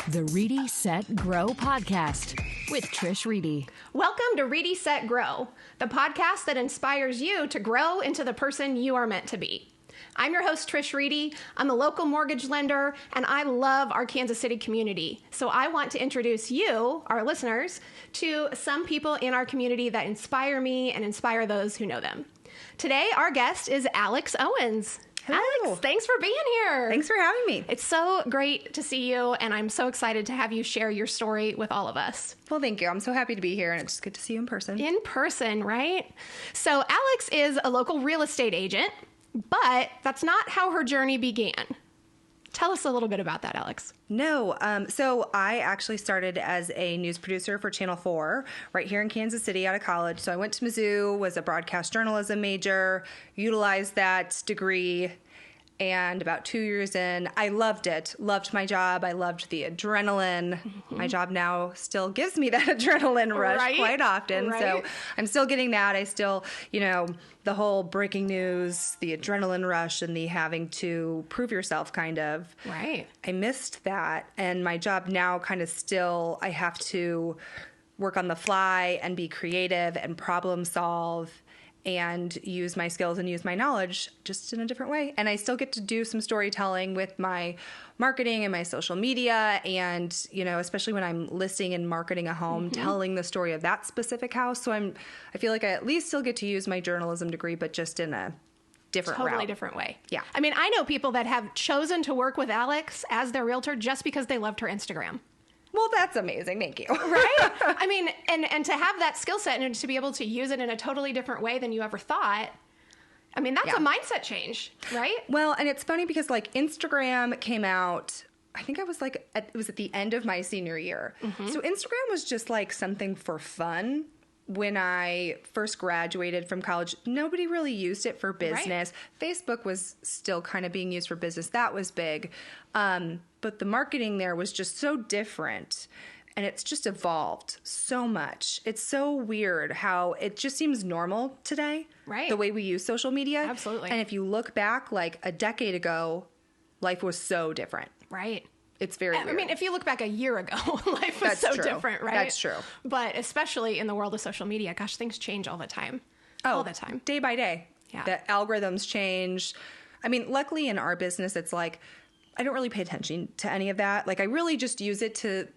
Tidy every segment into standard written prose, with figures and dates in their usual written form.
The Reedy, Set, Grow podcast with Trish Reedy. Welcome to Reedy, Set, Grow, the podcast that inspires you to grow into the person you are meant to be. I'm your host, Trish Reedy. I'm a local mortgage lender, and I love our Kansas City community. So I want to introduce you, our listeners, to some people in our community that inspire me and inspire those who know them. Today, our guest is Alex Owens. Hello. Alex, thanks for being here. Thanks for having me. It's so great to see you, and I'm so excited to have you share your story with all of us. Well, thank you. I'm so happy to be here, and it's good to see you in person. In person, right? So Alex is a local real estate agent, but that's not how her journey began. Tell us a little bit about that, Alex. No. So I actually started as a news producer for Channel 4 right here in Kansas City out of college. So I went to Mizzou, was a broadcast journalism major, utilized that degree. And about 2 years in, I loved it. Loved my job. I loved the adrenaline. Mm-hmm. My job now still gives me that adrenaline rush quite often. Right. So I'm still getting that. I still, the whole breaking news, the adrenaline rush, and the having to prove yourself kind of. Right. I missed that. And my job now kind of still, I have to work on the fly and be creative and problem solve and use my skills and use my knowledge just in a different way. And I still get to do some storytelling with my marketing and my social media. And, especially when I'm listing and marketing a home, telling the story of that specific house. So I feel like I at least still get to use my journalism degree, but just in a different route. Totally different way. Yeah. I mean, I know people that have chosen to work with Alex as their realtor just because they loved her Instagram. Well, that's amazing. Thank you. Right? I mean, and to have that skill set and to be able to use it in a totally different way than you ever thought, I mean, that's a mindset change, right? Well, and it's funny because Instagram came out, I think it was at the end of my senior year. Mm-hmm. So Instagram was just something for fun. When I first graduated from college, nobody really used it for business. Right. Facebook was still kind of being used for business. That was big. But the marketing there was just so different. And it's just evolved so much. It's so weird how it just seems normal today. Right. The way we use social media. Absolutely. And if you look back a decade ago, life was so different. Right. It's very weird. I mean, if you look back a year ago, life was so different, right? That's true. But especially in the world of social media, gosh, things change all the time. All the time. Day by day. Yeah. The algorithms change. I mean, luckily in our business, it's I don't really pay attention to any of that. I really just use it to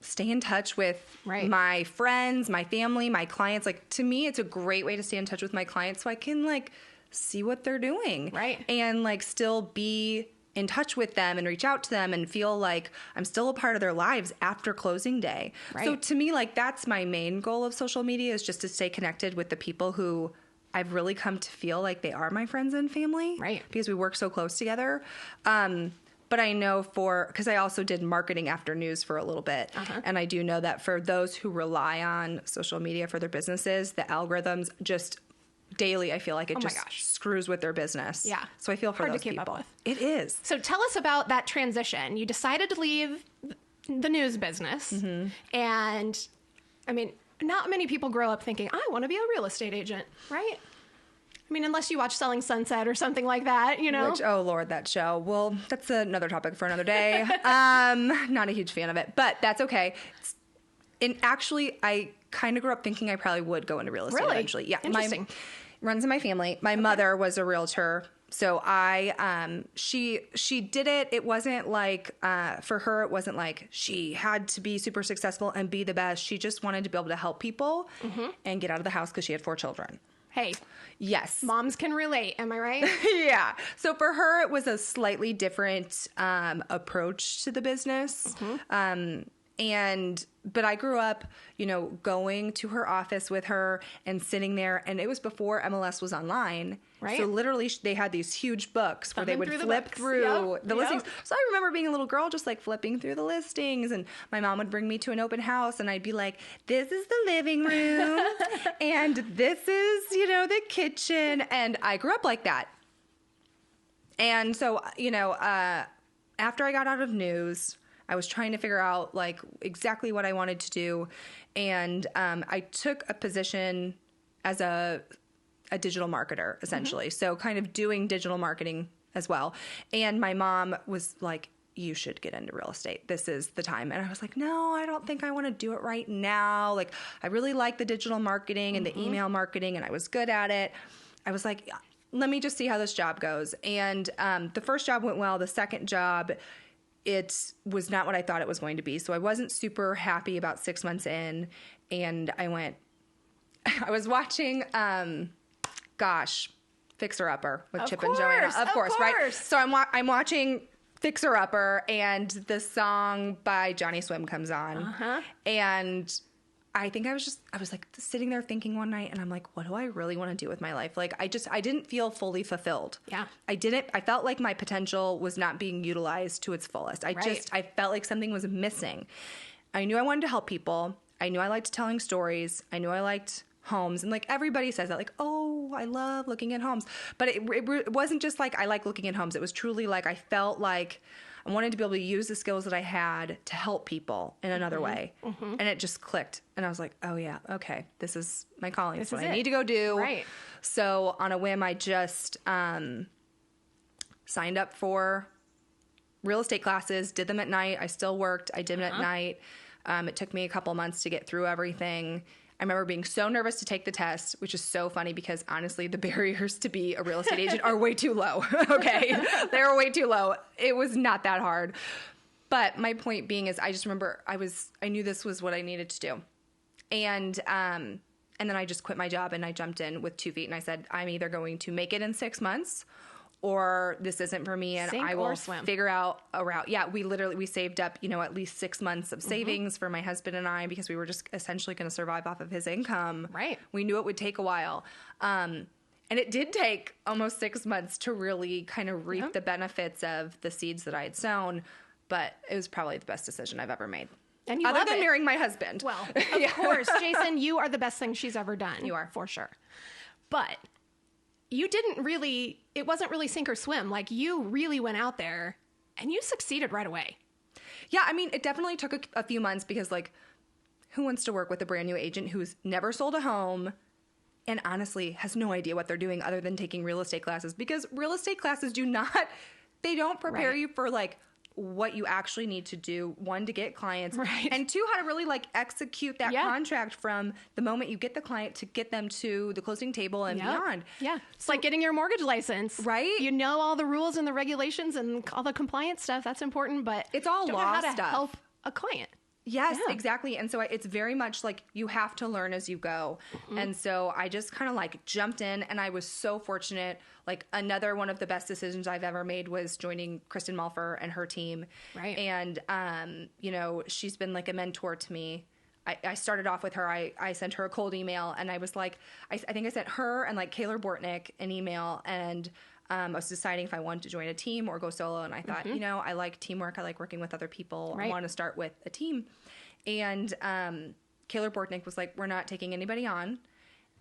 stay in touch with my friends, my family, my clients. To me, it's a great way to stay in touch with my clients so I can see what they're doing. Right. And still be in touch with them and reach out to them and feel like I'm still a part of their lives after closing day. Right. So to me, that's my main goal of social media is just to stay connected with the people who I've really come to feel like they are my friends and family. Right. Because we work so close together. But I know because I also did marketing after news for a little bit. Uh-huh. And I do know that for those who rely on social media for their businesses, the algorithms just daily, I feel like it screws with their business. Yeah. So I feel for hard those to keep people. up with. It is. So tell us about that transition. You decided to leave the news business. Mm-hmm. And I mean, not many people grow up thinking, I want to be a real estate agent, right? I mean, unless you watch Selling Sunset or something like that, Which, oh Lord, that show. Well, that's another topic for another day. Not a huge fan of it, but that's okay. And actually, I kind of grew up thinking I probably would go into real estate eventually. Yeah. Interesting. Runs in my family. My mother was a realtor. So she did it. It wasn't for her, it wasn't she had to be super successful and be the best. She just wanted to be able to help people and get out of the house because she had 4 children. Hey. Yes. Moms can relate. Am I right? Yeah. So for her, it was a slightly different approach to the business. Mm-hmm. But I grew up, going to her office with her and sitting there. And it was before MLS was online. Right. So literally they had these huge books where they would flip through the listings. So I remember being a little girl just flipping through the listings. And my mom would bring me to an open house and I'd be like, this is the living room. And this is, the kitchen. And I grew up like that. And so, after I got out of news, I was trying to figure out exactly what I wanted to do. And I took a position as a digital marketer, essentially. Mm-hmm. So kind of doing digital marketing as well. And my mom was like, you should get into real estate. This is the time. And I was like, no, I don't think I want to do it right now. Like, I really like the digital marketing and the email marketing, and I was good at it. I was like, let me just see how this job goes. And the first job went well. The second job, it was not what I thought it was going to be. So I wasn't super happy about 6 months in. And I was watching, Fixer Upper with Chip and Joanna. Of course, right? So I'm watching Fixer Upper, and the song by Johnny Swim comes on. And I think I was like sitting there thinking one night, and I'm like, what do I really want to do with my life? Like, I didn't feel fully fulfilled. Yeah. I felt like my potential was not being utilized to its fullest. I felt like something was missing. I knew I wanted to help people. I knew I liked telling stories. I knew I liked homes, and like everybody says that, like, oh, I love looking at homes, but it wasn't just like I like looking at homes. It was truly like I felt like I wanted to be able to use the skills that I had to help people in another way, and it just clicked, and I was like, oh yeah, okay, this is my calling. This is what I need to go do. Right. So on a whim, I just signed up for real estate classes, did them at night. I still worked. I did them at night. It took me a couple months to get through everything. I remember being so nervous to take the test, which is so funny because honestly, the barriers to be a real estate agent are way too low. Okay. They're way too low. It was not that hard. But my point being is I just remember I knew this was what I needed to do. And then I just quit my job and I jumped in with 2 feet and I said, I'm either going to make it in 6 months or this isn't for me, and I will figure out a route. Yeah, we saved up, at least 6 months of savings for my husband and I, because we were just essentially going to survive off of his income. Right. We knew it would take a while. And it did take almost 6 months to really kind of reap the benefits of the seeds that I had sown, but it was probably the best decision I've ever made. And other than marrying my husband. Well, of course, Jason, you are the best thing she's ever done. You are. For sure. But it wasn't really sink or swim. Like, you really went out there and you succeeded right away. Yeah, I mean, it definitely took a few months because, like, who wants to work with a brand new agent who's never sold a home and honestly has no idea what they're doing other than taking real estate classes? Because real estate classes they don't prepare you for, like, what you actually need to do, one, to get clients, and two, how to really like execute that contract from the moment you get the client to get them to the closing table and beyond. Yeah. It's like getting your mortgage license. Right. You know all the rules and the regulations and all the compliance stuff. That's important, but it's all law stuff. Help a client. Yes, exactly. And so it's very much like you have to learn as you go. And so I just kind of like jumped in, and I was so fortunate. Like, another one of the best decisions I've ever made was joining Kristen Malfer and her team. Right. And, she's been like a mentor to me. I started off with her. I sent her a cold email, and I was like, I think I sent her and like Kaylor Bortnick an email, and I was deciding if I wanted to join a team or go solo. And I thought, I like teamwork. I like working with other people. I want to start with a team. And Kaylor Bortnick was like, we're not taking anybody on.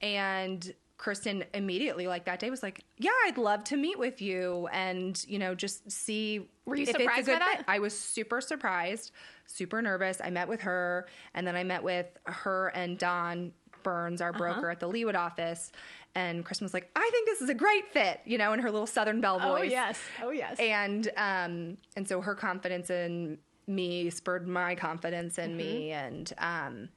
And Kristen immediately, like that day, was like, yeah, I'd love to meet with you and, just see. Were you surprised by that? I was super surprised, super nervous. I met with her, and then I met with her and Don Burns, our broker at the Leawood office. And Kristen was like, I think this is a great fit, in her little Southern Belle voice. Oh, yes. And so her confidence in me spurred my confidence in me. And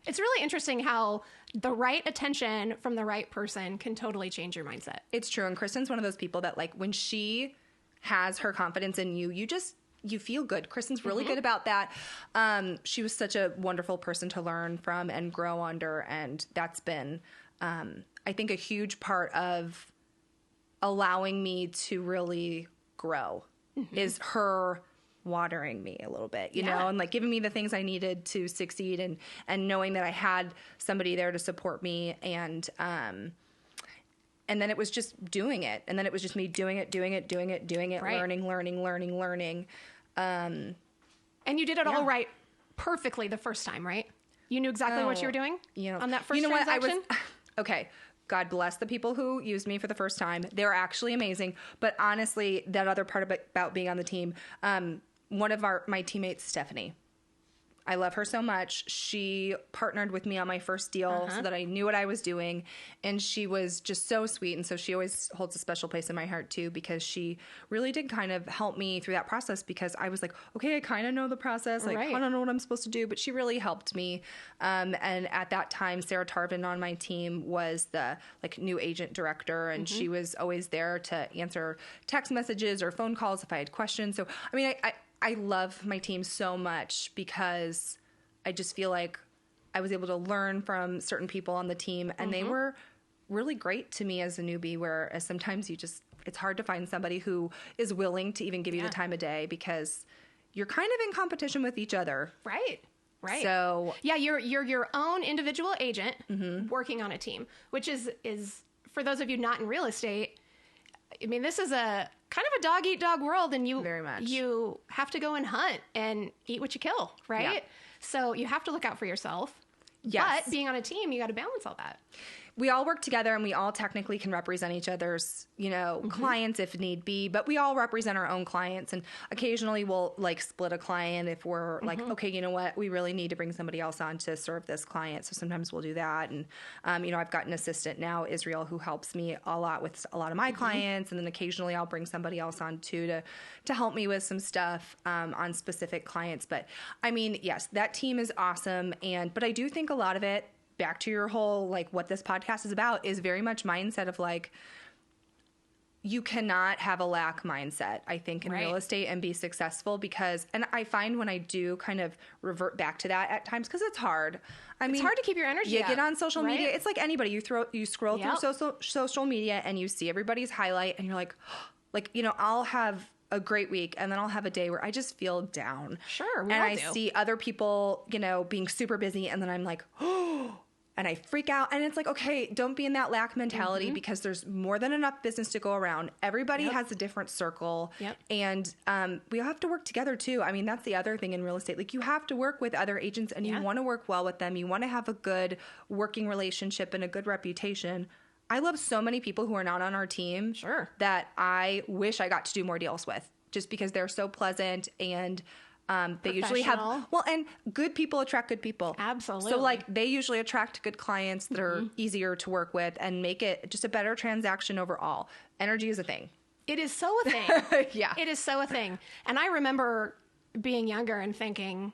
it's really interesting how the right attention from the right person can totally change your mindset. It's true. And Kristen's one of those people that, like, when she has her confidence in you, you feel good. Kristen's really good about that. She was such a wonderful person to learn from and grow under. And that's been, I think, a huge part of allowing me to really grow is her watering me a little bit, you know, and like giving me the things I needed to succeed, and knowing that I had somebody there to support me. And then it was just doing it. And then it was just me doing it, learning. And you did it all right perfectly the first time, right? You knew exactly what you were doing on that first transaction? Okay. God bless the people who used me for the first time. They're actually amazing. But honestly, that other part about being on the team, one of my teammates, Stephanie, I love her so much. She partnered with me on my first deal so that I knew what I was doing. And she was just so sweet. And so she always holds a special place in my heart too, because she really did kind of help me through that process, because I was like, okay, I kind of know the process. Like, I don't know what I'm supposed to do, but she really helped me. And at that time, Sarah Tarvin on my team was the like new agent director. And she was always there to answer text messages or phone calls if I had questions. So, I mean, I love my team so much, because I just feel like I was able to learn from certain people on the team, and they were really great to me as a newbie, whereas sometimes it's hard to find somebody who is willing to even give you the time of day, because you're kind of in competition with each other. Right. So yeah, you're your own individual agent working on a team, which is for those of you not in real estate, I mean, this is a kind of a dog eat dog world, and very much. You have to go and hunt and eat what you kill, right? Yeah. So you have to look out for yourself. Yes. But being on a team, you got to balance all that. We all work together, and we all technically can represent each other's, clients if need be, but we all represent our own clients. And occasionally we'll like split a client if we're like, okay, you know what, we really need to bring somebody else on to serve this client. So sometimes we'll do that. And, I've got an assistant now, Israel, who helps me a lot with a lot of my clients. And then occasionally I'll bring somebody else on too, to help me with some stuff, on specific clients. But I mean, yes, that team is awesome. But I do think a lot of it, back to your whole, like, what this podcast is about, is very much mindset of like, you cannot have a lack mindset, I think, in real estate and be successful, because, and I find when I do kind of revert back to that at times, because it's hard. I mean, it's hard to keep your energy You up, get on social media. It's like anybody. You scroll through social media, and you see everybody's highlight, and you're like, I'll have a great week, and then I'll have a day where I just feel down. Sure, we and all I do. see other people, being super busy, and then I'm like, oh. And I freak out. And it's like, okay, don't be in that lack mentality, because there's more than enough business to go around. Everybody has a different circle. And we have to work together too. I mean, that's the other thing in real estate. Like, you have to work with other agents, and you want to work well with them. You want to have a good working relationship and a good reputation. I love so many people who are not on our team that I wish I got to do more deals with, just because they're so pleasant, and they usually have, and good people attract good people. Absolutely. So like, they usually attract good clients that are easier to work with and make it just a better transaction overall. Energy is a thing. It is so a thing. Yeah. It is so a thing. And I remember being younger and thinking,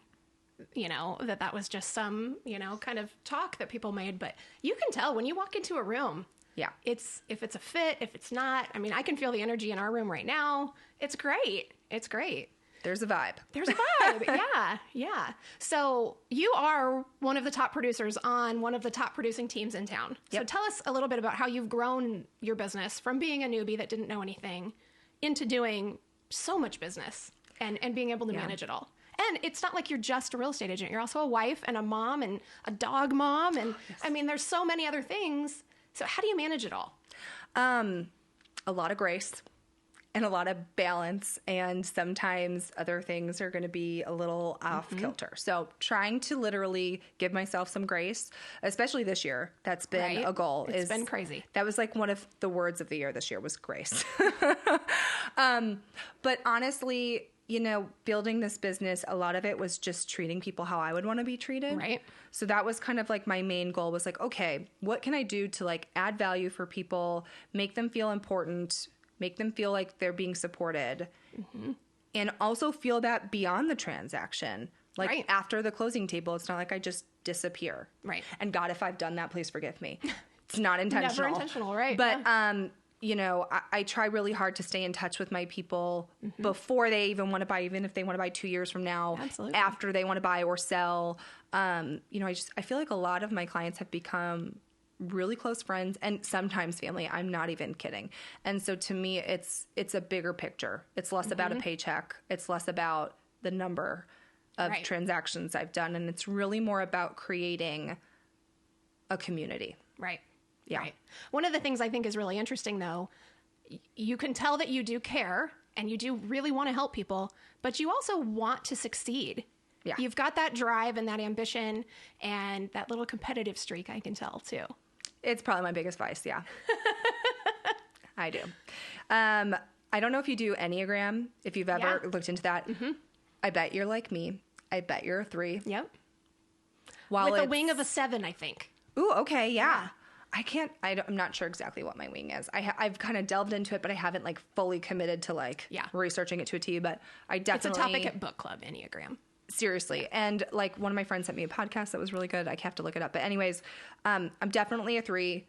that was just some, kind of talk that people made. But you can tell when you walk into a room. Yeah. If it's a fit, if it's not. I mean, I can feel the energy in our room right now. It's great. It's great. There's a vibe. There's a vibe. Yeah. So you are one of the top producers on one of the top producing teams in town. So tell us a little bit about how you've grown your business from being a newbie that didn't know anything into doing so much business and being able to manage it all. And it's not like you're just a real estate agent. You're also a wife and a mom and a dog mom. And I mean, there's so many other things. So how do you manage it all? A lot of grace. And a lot of balance, and sometimes other things are going to be a little off kilter. So trying to literally give myself some grace, especially this year. That's been a goal. It's been crazy. That was like one of the words of the year this year was grace. But honestly, building this business, a lot of it was just treating people how I would want to be treated. Right. So that was kind of like my main goal, was like, okay, what can I do to like add value for people, make them feel important, make them feel like they're being supported, and also feel that beyond the transaction. Like after the closing table, it's not like I just disappear. Right. And God, if I've done that, please forgive me. It's not intentional. Never intentional, right. But, I try really hard to stay in touch with my people before they even want to buy, even if they want to buy 2 years from now, after they want to buy or sell. I feel like a lot of my clients have become really close friends, and sometimes family. I'm not even kidding. And so to me, it's a bigger picture. It's less about a paycheck. It's less about the number of transactions I've done. And it's really more about creating a community. Right. Yeah. Right. One of the things I think is really interesting, though, you can tell that you do care and you do really want to help people, but you also want to succeed. Yeah. You've got that drive and that ambition and that little competitive streak, I can tell, too. It's probably my biggest vice, yeah. I do. I don't know if you do Enneagram, if you've ever looked into that. I bet you're like me. I bet you're a 3. Yep. While with a wing of a 7, I think. Ooh, okay, yeah. I'm not sure exactly what my wing is. I've kind of delved into it, but I haven't like fully committed to like researching it to a T, but I definitely... It's a topic at book club, Enneagram. Seriously. Yeah. And like one of my friends sent me a podcast that was really good. I have to look it up. But anyways, I'm definitely a 3.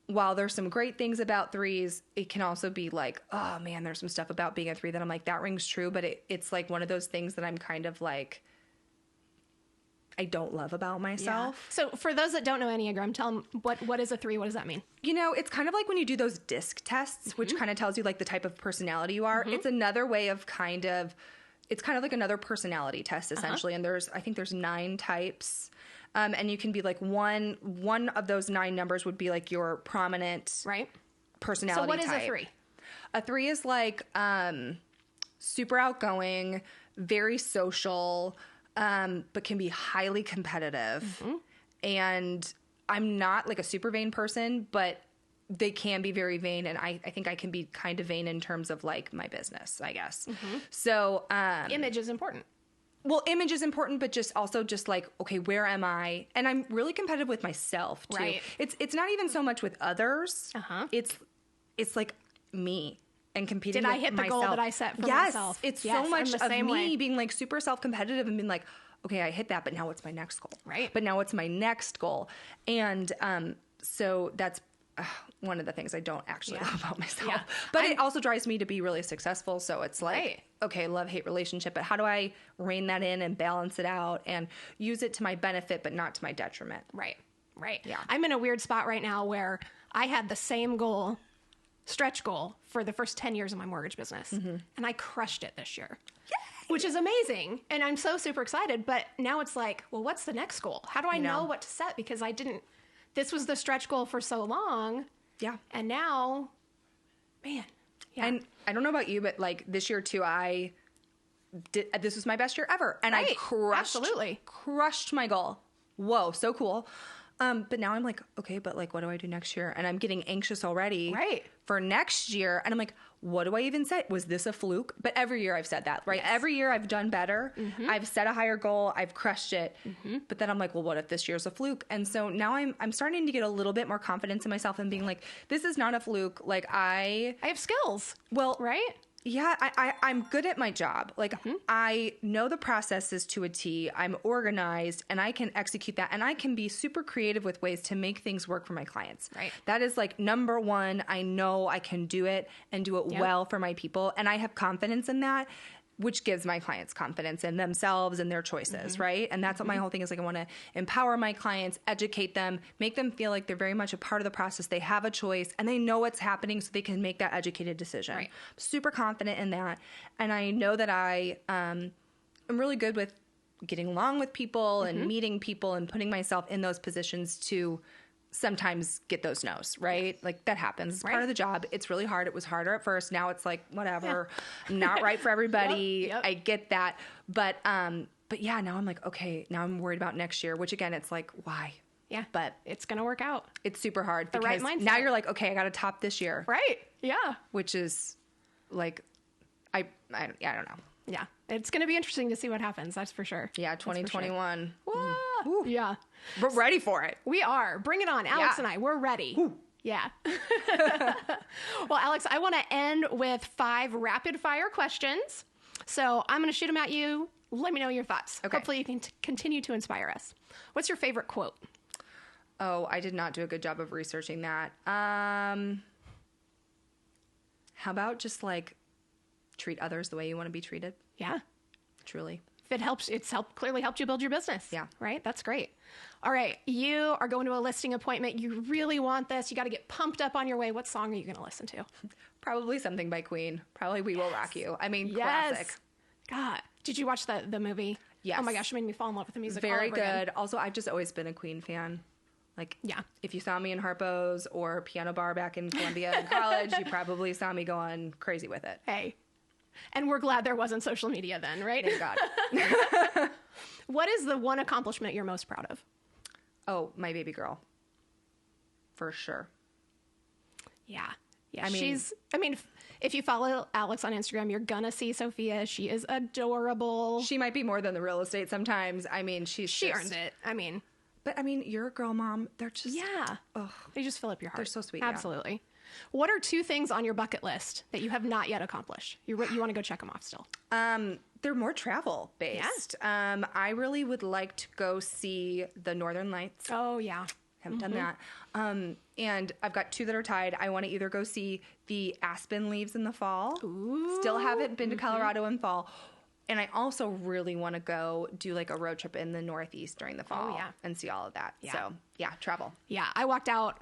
While there's some great things about 3s, it can also be like, oh man, there's some stuff about being a 3 that I'm like, that rings true. But it's like one of those things that I'm kind of like, I don't love about myself. Yeah. So for those that don't know Enneagram, tell them what is a 3? What does that mean? You know, it's kind of like when you do those DISC tests, which kind of tells you like the type of personality you are. It's another way of it's kind of like another personality test essentially. And I think there's 9 types. And you can be like one of those 9 numbers would be like your prominent personality type. So what is a 3? A 3 is like super outgoing, very social, but can be highly competitive. And I'm not like a super vain person, but they can be very vain. And I think I can be kind of vain in terms of like my business, I guess. So image is important. Well, image is important, but just like, okay, where am I? And I'm really competitive with myself too. Right. It's not even so much with others. It's like me and competing with myself. Did I hit the goal that I set for myself? It's so much of me being like super self-competitive and being like, okay, I hit that, but now what's my next goal? Right. But now what's my next goal? And so that's one of the things I don't actually love about myself. Yeah. But it also drives me to be really successful. So it's like, okay, love-hate relationship, but how do I rein that in and balance it out and use it to my benefit, but not to my detriment? Right. Yeah. I'm in a weird spot right now where I had the same goal, stretch goal, for the first 10 years of my mortgage business. And I crushed it this year. Yay! Which is amazing. And I'm so super excited. But now it's like, well, what's the next goal? How do I know what to set? Because this was the stretch goal for so long. Yeah. And now, man. Yeah. And I don't know about you, but like this year too, this was my best year ever. And I crushed my goal. Whoa, so cool. But now I'm like, okay, but like, what do I do next year? And I'm getting anxious already for next year. And I'm like, what do I even say? Was this a fluke? But every year I've said that, right? Yes. Every year I've done better. I've set a higher goal. I've crushed it. But then I'm like, well, what if this year's a fluke? And so now I'm starting to get a little bit more confidence in myself and being like, this is not a fluke. Like I have skills. Well, right? Yeah, I'm good at my job. Like I know the processes to a T. I'm organized and I can execute that. And I can be super creative with ways to make things work for my clients. Right. That is like number one. I know I can do it and do it well for my people. And I have confidence in that, which gives my clients confidence in themselves and their choices, right? And that's what my whole thing is. Like I want to empower my clients, educate them, make them feel like they're very much a part of the process. They have a choice and they know what's happening so they can make that educated decision. Right. Super confident in that. And I know that I am really good with getting along with people and meeting people and putting myself in those positions to sometimes get those no's, right? Like that happens. It's part of the job. It's really hard. It was harder at first. Now it's like, whatever, not right for everybody. I get that. But yeah, now I'm like, okay, now I'm worried about next year, which again, it's like, why? Yeah. But it's going to work out. It's super hard the because right mindset. Now you're like, okay, I got to top this year. Right. Yeah. Which is like, I don't know. Yeah. It's going to be interesting to see what happens. That's for sure. Yeah. 2021. Sure. Yeah. We're ready for it. We are. Bring it on. Alex and I, we're ready. Woo. Yeah. Well, Alex, I want to end with 5 rapid fire questions. So I'm going to shoot them at you. Let me know your thoughts. Okay. Hopefully you can continue to inspire us. What's your favorite quote? Oh, I did not do a good job of researching that. How about just like treat others the way you want to be treated? Yeah. Truly. If it helps, clearly helped you build your business. Yeah. Right? That's great. All right. You are going to a listing appointment. You really want this. You got to get pumped up on your way. What song are you going to listen to? Probably something by Queen. Probably We Will Rock You. I mean, classic. God. Did you watch the movie? Yes. Oh my gosh, it made me fall in love with the music. Very good. Again. Also, I've just always been a Queen fan. Like, if you saw me in Harpo's or Piano Bar back in Columbia in college, you probably saw me going crazy with it. Hey. And we're glad there wasn't social media then, right? Thank God. What is the one accomplishment you're most proud of? Oh, my baby girl. For sure. Yeah. Yeah. I mean, If you follow Alex on Instagram, you're going to see Sophia. She is adorable. She might be more than the real estate sometimes. I mean, she earned it. But I mean, you're a girl mom. They're just, they just fill up your heart. They're so sweet. Absolutely. Yeah. What are 2 things on your bucket list that you have not yet accomplished? You want to go check them off still? They're more travel based. Yeah. I really would like to go see the Northern Lights. Oh, yeah. Haven't done that. And I've got 2 that are tied. I want to either go see the aspen leaves in the fall. Ooh. Still haven't been to Colorado in fall. And I also really want to go do like a road trip in the Northeast during the fall and see all of that. Yeah. So, yeah, travel. Yeah, I walked out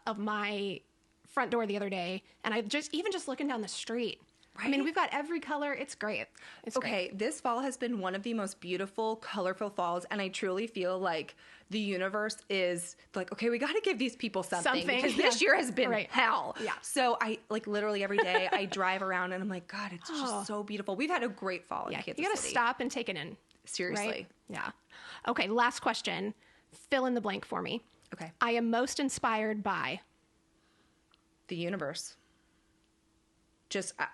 of my front door the other day, and I just looking down the street. Right? I mean, we've got every color. It's great. It's great. This fall has been one of the most beautiful, colorful falls, and I truly feel like the universe is like, okay, we got to give these people something. Because this year has been hell. Yeah. So I like literally every day I drive around and I'm like, God, it's just so beautiful. We've had a great fall in Kansas City. You got to stop and take it in. Seriously. Right? Yeah. Okay, last question. Fill in the blank for me. Okay. I am most inspired by the universe.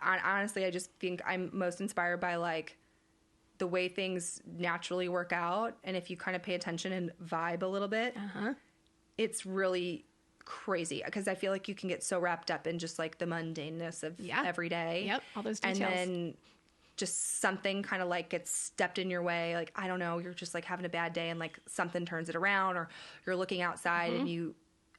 Honestly, I just think I'm most inspired by like the way things naturally work out. And if you kind of pay attention and vibe a little bit, it's really crazy because I feel like you can get so wrapped up in just like the mundaneness of every day. Yep. All those details. And then just something kind of like gets stepped in your way. Like, I don't know, you're just like having a bad day and like something turns it around, or you're looking outside and you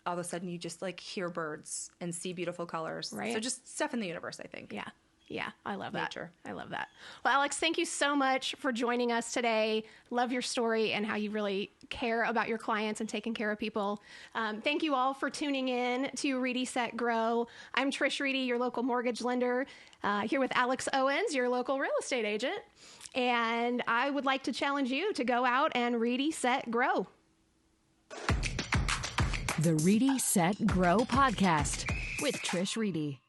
all of a sudden you just like hear birds and see beautiful colors. Right. So just stuff in the universe, I think. Yeah. Yeah. I love Nature. That. I love that. Well, Alex, thank you so much for joining us today. Love your story and how you really care about your clients and taking care of people. Thank you all for tuning in to Reedy, Set, Grow. I'm Trish Reedy, your local mortgage lender, here with Alex Owens, your local real estate agent. And I would like to challenge you to go out and Reedy, Set, Grow. The Reedy, Set, Grow podcast with Trish Reedy.